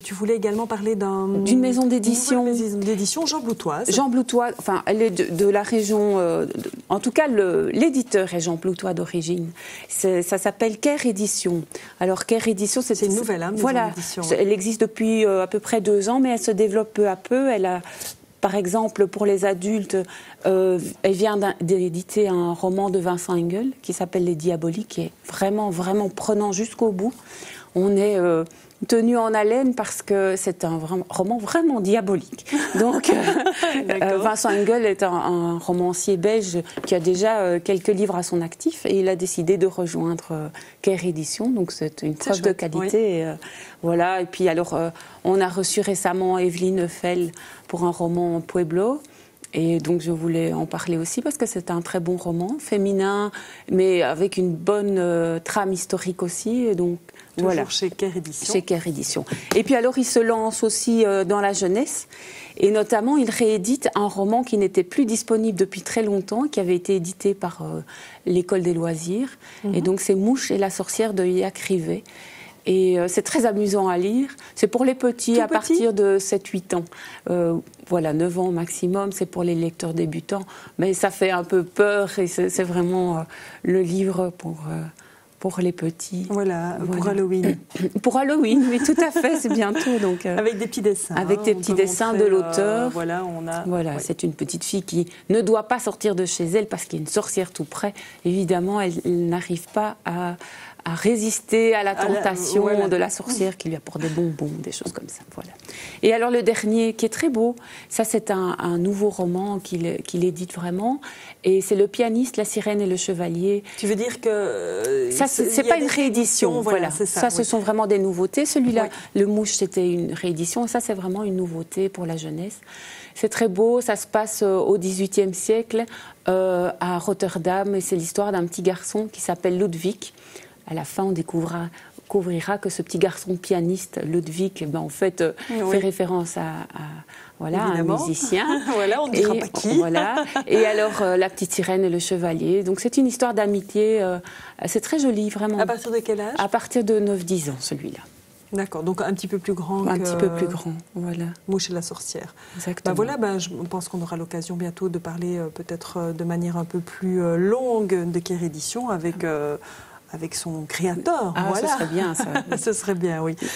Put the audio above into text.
Tu voulais également parler d'une maison d'édition. Jean Bloutoise. Jean Bloutoise, enfin, elle est de la région, en tout cas, l'éditeur est Jean Bloutoise d'origine. Ça s'appelle Caire Édition. Alors, Caire Édition, c'est une nouvelle maison voilà, d'édition. Elle existe depuis à peu près 2 ans, mais elle se développe peu à peu. Elle a, par exemple, pour les adultes, elle vient d'éditer un roman de Vincent Engel qui s'appelle Les Diaboliques, qui est vraiment, vraiment prenant jusqu'au bout. On est tenu en haleine parce que c'est un roman vraiment diabolique. Donc, Vincent Engel est un romancier belge qui a déjà quelques livres à son actif et il a décidé de rejoindre Caire Édition. Donc, c'est une preuve de qualité. Oui. Voilà. Et puis, alors, on a reçu récemment Evelyne Eufel pour un roman Pueblo. Et donc je voulais en parler aussi parce que c'est un très bon roman, féminin, mais avec une bonne trame historique aussi. Et donc, toujours voilà. Chez Caire Édition. Chez Caire Édition. Et puis alors il se lance aussi dans la jeunesse. Et notamment il réédite un roman qui n'était plus disponible depuis très longtemps, qui avait été édité par l'École des loisirs. Et donc c'est Mouche et la sorcière de Yac Rivet. Et c'est très amusant à lire. C'est pour les petits à partir de 7-8 ans. Voilà, 9 ans maximum, c'est pour les lecteurs débutants. Mais ça fait un peu peur et c'est vraiment le livre pour les petits. Voilà, pour Halloween. Pour Halloween, oui, tout à fait, c'est bientôt. Donc, avec des petits dessins. Avec des petits dessins de l'auteur. Voilà, c'est une petite fille qui ne doit pas sortir de chez elle parce qu'il y a une sorcière tout près. Évidemment, elle n'arrive pas à résister à la tentation de la sorcière qui lui apporte des bonbons, des choses comme ça. Voilà. Et alors le dernier qui est très beau, ça c'est un nouveau roman qu'il édite vraiment, et c'est Le pianiste, la sirène et le chevalier. Tu veux dire que ça c'est pas une réédition, voilà. Ça ce sont vraiment des nouveautés. Celui-là, Le Mouche, c'était une réédition, et ça c'est vraiment une nouveauté pour la jeunesse. C'est très beau, ça se passe au XVIIIe siècle à Rotterdam, et c'est l'histoire d'un petit garçon qui s'appelle Ludwig. À la fin, on découvrira que ce petit garçon pianiste, Ludwig, en fait, fait référence à un musicien. Voilà, on ne dira pas qui. Voilà. Et alors, la petite sirène et le chevalier. Donc, c'est une histoire d'amitié. C'est très joli, vraiment. À partir de quel âge? À partir de 9-10 ans, celui-là. D'accord, donc un petit peu plus grand. Un petit peu plus grand, voilà. Mouche et la sorcière. Exactement. Je pense qu'on aura l'occasion bientôt de parler peut-être de manière un peu plus longue de Caire Édition avec son créateur. Ah, voilà. Ce serait bien, ça. Ce serait bien, oui.